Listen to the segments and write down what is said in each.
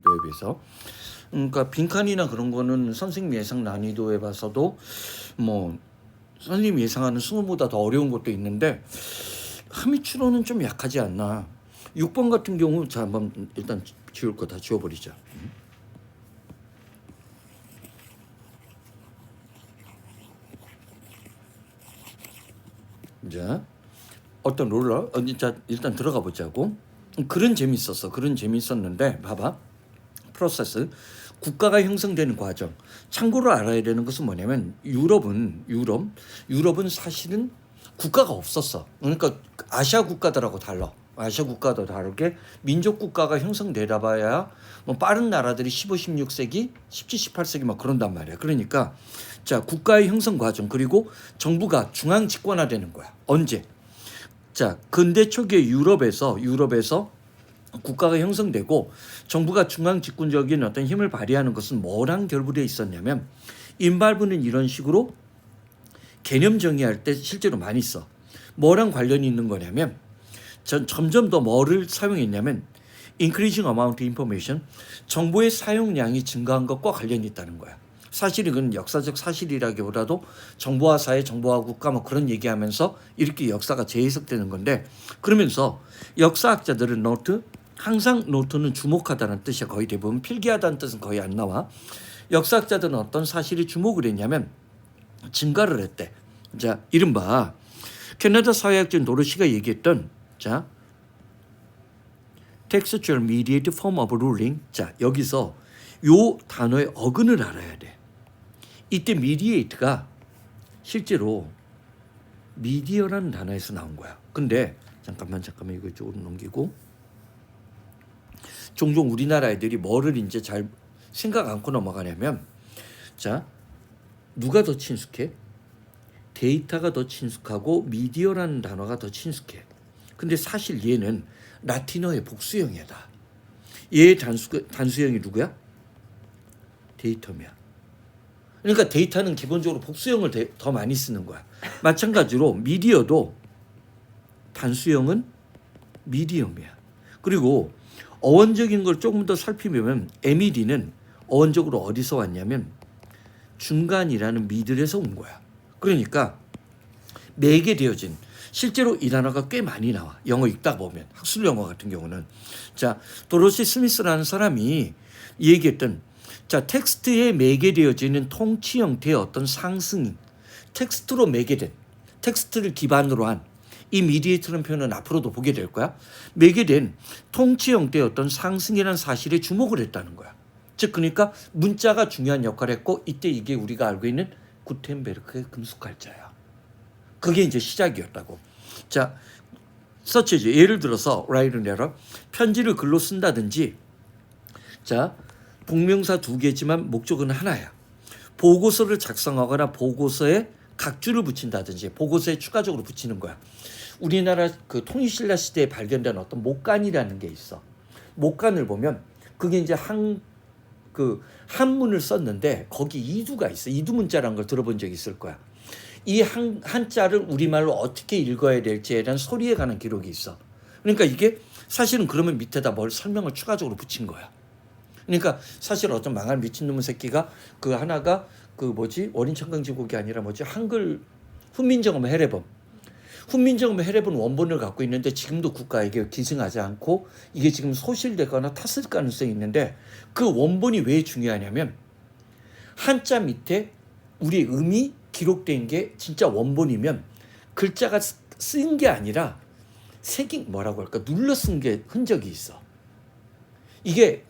비해서. 그러니까 빈칸이나 그런 거는 선생님 예상 난이도에 봐서도 뭐 선생님 예상하는 승호보다 더 어려운 것도 있는데 하미추로는 좀 약하지 않나. 6번 같은 경우 자 한번 일단 지울 거 다 지워버리자. 자 어떤 롤러 자 일단 들어가 보자고. 글은 재밌었어. 글은 재밌었는데 봐봐. 프로세스 국가가 형성되는 과정. 참고로 알아야 되는 것은 뭐냐면 유럽은 사실은 국가가 없었어. 그러니까 아시아 국가들하고 달라. 아시아 국가도 다르게 민족 국가가 형성되다 봐야 뭐 빠른 나라들이 15, 16세기, 17, 18세기 막 그런단 말이야. 그러니까 자 국가의 형성 과정 그리고 정부가 중앙 집권화되는 거야. 언제? 자 근대 초기의 유럽에서 국가가 형성되고 정부가 중앙 집권적인 어떤 힘을 발휘하는 것은 뭐랑 결부되어 있었냐면 인발부는 이런 식으로 개념 정의할 때 실제로 많이 써. 뭐랑 관련이 있는 거냐면 점점 더 뭐를 사용했냐면 increasing amount information 정보의 사용량이 증가한 것과 관련이 있다는 거야. 사실 이건 역사적 사실이라기보다도 정보화 사회, 정보화 국가 뭐 그런 얘기하면서 이렇게 역사가 재해석되는 건데 그러면서 역사학자들은 항상 노트는 주목하다는 뜻이야. 거의 대부분 필기하다는 뜻은 거의 안 나와. 역사학자들은 어떤 사실에 주목을 했냐면 증가를 했대. 자, 이른바 캐나다 사회학자 도로시가 얘기했던 자 textual mediated form of ruling. 자, 여기서 요 단어의 어근을 알아야 돼. 이때 mediate가 실제로 미디어라는 단어에서 나온 거야. 근데 잠깐만 이거 이쪽으로 넘기고 종종 우리나라 애들이 뭐를 이제 잘 생각 않고 넘어가냐면 자 누가 더 친숙해? 데이터가 더 친숙하고 미디어라는 단어가 더 친숙해. 근데 사실 얘는 라틴어의 복수형이다. 얘의 단수형이 누구야? 데이터면. 그러니까 데이터는 기본적으로 복수형을 더 많이 쓰는 거야. 마찬가지로 미디어도 단수형은 미디엄이야. 그리고 어원적인 걸 조금 더 살피면 MED는 어원적으로 어디서 왔냐면 중간이라는 미들에서 온 거야. 그러니까 매개되어진 실제로 이 단어가 꽤 많이 나와. 영어 읽다 보면 학술 영어 같은 경우는 자 도로시 스미스라는 사람이 얘기했던 자 텍스트에 매개되어지는 통치 형태의 어떤 상승 텍스트로 매개된 텍스트를 기반으로 한 이 미디에이터라는 표현은 앞으로도 보게 될 거야. 매개된 통치 형태의 어떤 상승이라는 사실에 주목을 했다는 거야. 즉 그러니까 문자가 중요한 역할을 했고 이때 이게 우리가 알고 있는 구텐베르크의 금속갈자야. 그게 이제 시작이었다고. 자, 서치지 예를 들어서 write and letter 편지를 글로 쓴다든지 자 동명사 두 개지만 목적은 하나야. 보고서를 작성하거나 보고서에 각주를 붙인다든지 보고서에 추가적으로 붙이는 거야. 우리나라 그 통일신라 시대에 발견된 어떤 목간이라는 게 있어. 목간을 보면 그게 이제 한문을 썼는데 거기 이두가 있어. 이두 문자라는 걸 들어본 적 있을 거야. 이 한자를 우리말로 어떻게 읽어야 될지에 대한 소리에 관한 기록이 있어. 그러니까 이게 사실은 그러면 밑에다 뭘 설명을 추가적으로 붙인 거야. 그러니까 사실 어떤 망할 미친놈의 새끼가 그 하나가 그 뭐지 원인천강지곡이 아니라 뭐지 한글 훈민정음 해례본 원본을 갖고 있는데 지금도 국가에게 기증하지 않고 이게 지금 소실되거나 탔을 가능성이 있는데 그 원본이 왜 중요하냐면 한자 밑에 우리 음이 기록된 게 진짜 원본이면 글자가 쓴 게 아니라 뭐라고 할까 눌러 쓴 게 흔적이 있어. 이게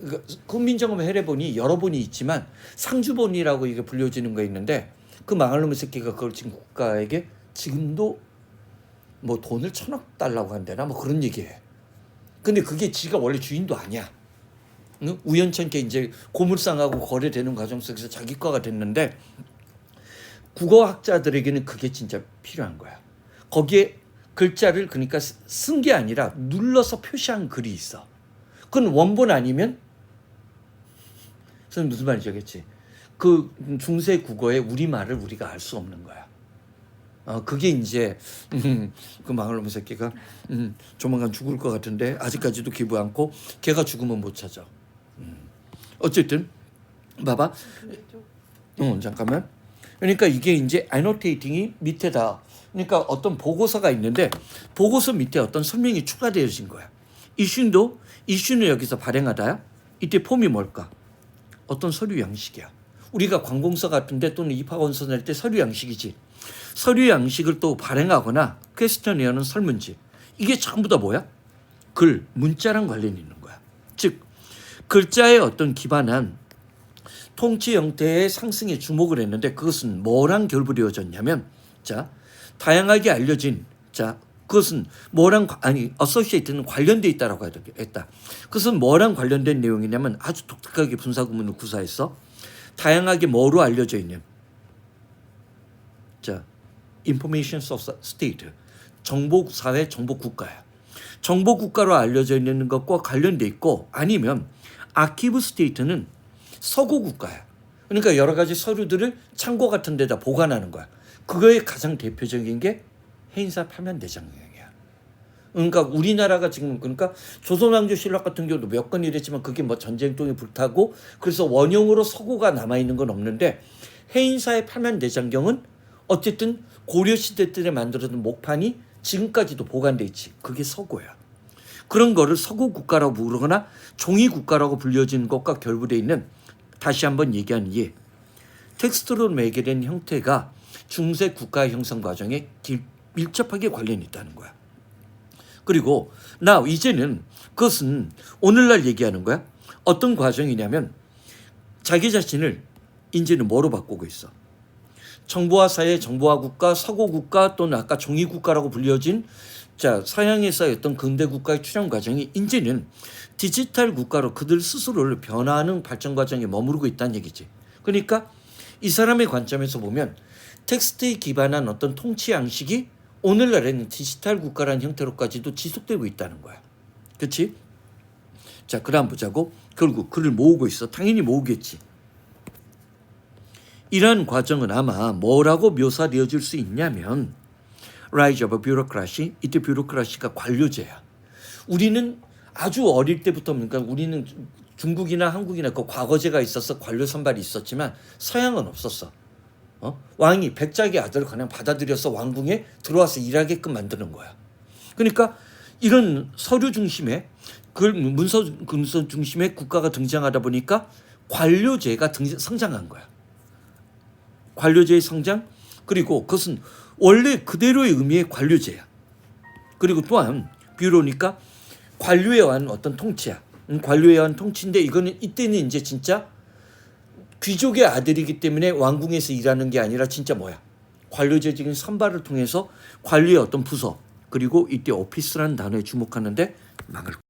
훈민정음 해례본이 여러 본이 있지만 상주본이라고 이게 불려지는 거 있는데 그 망할 놈의 새끼가 그걸 지금 국가에게 지금도 뭐 돈을 1,000억 달라고 한대나 뭐 그런 얘기해. 근데 그게 지가 원래 주인도 아니야. 응? 우연찮게 이제 고물상하고 거래되는 과정 속에서 자기 거가 됐는데 국어학자들에게는 그게 진짜 필요한 거야. 거기에 글자를 그러니까 쓴 게 아니라 눌러서 표시한 글이 있어. 그건 원본 아니면 선생님 무슨 말인지 알겠지? 그 중세 국어의 우리말을 우리가 알 수 없는 거야. 그게 이제 그 망할 놈의 새끼가 조만간 죽을 것 같은데 아직까지도 기부 않고 걔가 죽으면 못 찾아. 어쨌든 봐봐. 잠깐만. 그러니까 이게 이제 annotating이 밑에다. 그러니까 어떤 보고서가 있는데 보고서 밑에 어떤 설명이 추가되어진 거야. 이슈는 여기서 발행하다야. 이때 폼이 뭘까? 어떤 서류 양식이야. 우리가 관공서 같은데 또는 입학원서 낼 때 서류 양식이지. 서류 양식을 또 발행하거나 퀘스천이어는 설문지. 이게 전부 다 뭐야? 글, 문자랑 관련이 있는 거야. 즉 글자에 어떤 기반한 통치 형태의 상승에 주목을 했는데 그것은 뭐랑 결부되어졌냐면 자 다양하게 알려진 그것은 뭐랑 associate는 관련돼 있다라고 했다. 그것은 뭐랑 관련된 내용이냐면 아주 독특하게 분사구문을 구사했어. 다양하게 뭐로 알려져 있는 information state 정보사회 정보국가야. 정보국가로 알려져 있는 것과 관련돼 있고 아니면 아키브 스테이트는 서고국가야. 그러니까 여러 가지 서류들을 창고 같은 데다 보관하는 거야. 그거의 가장 대표적인 게 해인사 파면대장경이야. 그러니까 우리나라가 지금 그러니까 조선왕조실록 같은 경우도 몇 건 이랬지만 그게 뭐 전쟁통에 불타고 그래서 원형으로 서고가 남아있는 건 없는데 해인사의 파면대장경은 어쨌든 고려시대 때 만들어둔 목판이 지금까지도 보관돼 있지. 그게 서고야. 그런 거를 서고국가라고 부르거나 종이국가라고 불려지는 것과 결부되어 있는 다시 한번 얘기하는 이 텍스트로 매개된 형태가 중세 국가 형성 과정에 밀접하게 관련이 있다는 거야. 그리고 이제는 그것은 오늘날 얘기하는 거야. 어떤 과정이냐면 자기 자신을 이제는 뭐로 바꾸고 있어? 정보화 사회, 정보화 국가, 서구 국가 또는 아까 종이 국가라고 불려진 서양에서의 어떤 근대 국가의 출현 과정이 이제는 디지털 국가로 그들 스스로를 변화하는 발전 과정에 머무르고 있다는 얘기지. 그러니까 이 사람의 관점에서 보면 텍스트에 기반한 어떤 통치 양식이 오늘날에는 디지털 국가라는 형태로까지도 지속되고 있다는 거야. 그렇지? 자, 그다음 보자고. 결국 글을 모으고 있어. 당연히 모으겠지. 이러한 과정은 아마 뭐라고 묘사되어질 수 있냐면 Rise of Bureaucracy. 이때 뷰로크라시가 관료제야. 우리는 아주 어릴 때부터 그러니까 우리는 중국이나 한국이나 그 과거제가 있어서 관료 선발이 있었지만 서양은 없었어. 왕이 백작의 아들을 그냥 받아들여서 왕궁에 들어와서 일하게끔 만드는 거야. 그러니까 이런 서류 중심의 문서 중심의 국가가 등장하다 보니까 관료제가 성장한 거야. 관료제의 성장 그리고 그것은 원래 그대로의 의미의 관료제야. 그리고 또한 뷰로니까 관료에 의한 어떤 통치야. 관료에 의한 통치인데 이거는 이때는 이제 진짜 귀족의 아들이기 때문에 왕궁에서 일하는 게 아니라 진짜 뭐야? 관료제적인 선발을 통해서 관료의 어떤 부서 그리고 이때 오피스라는 단어에 주목하는데 망을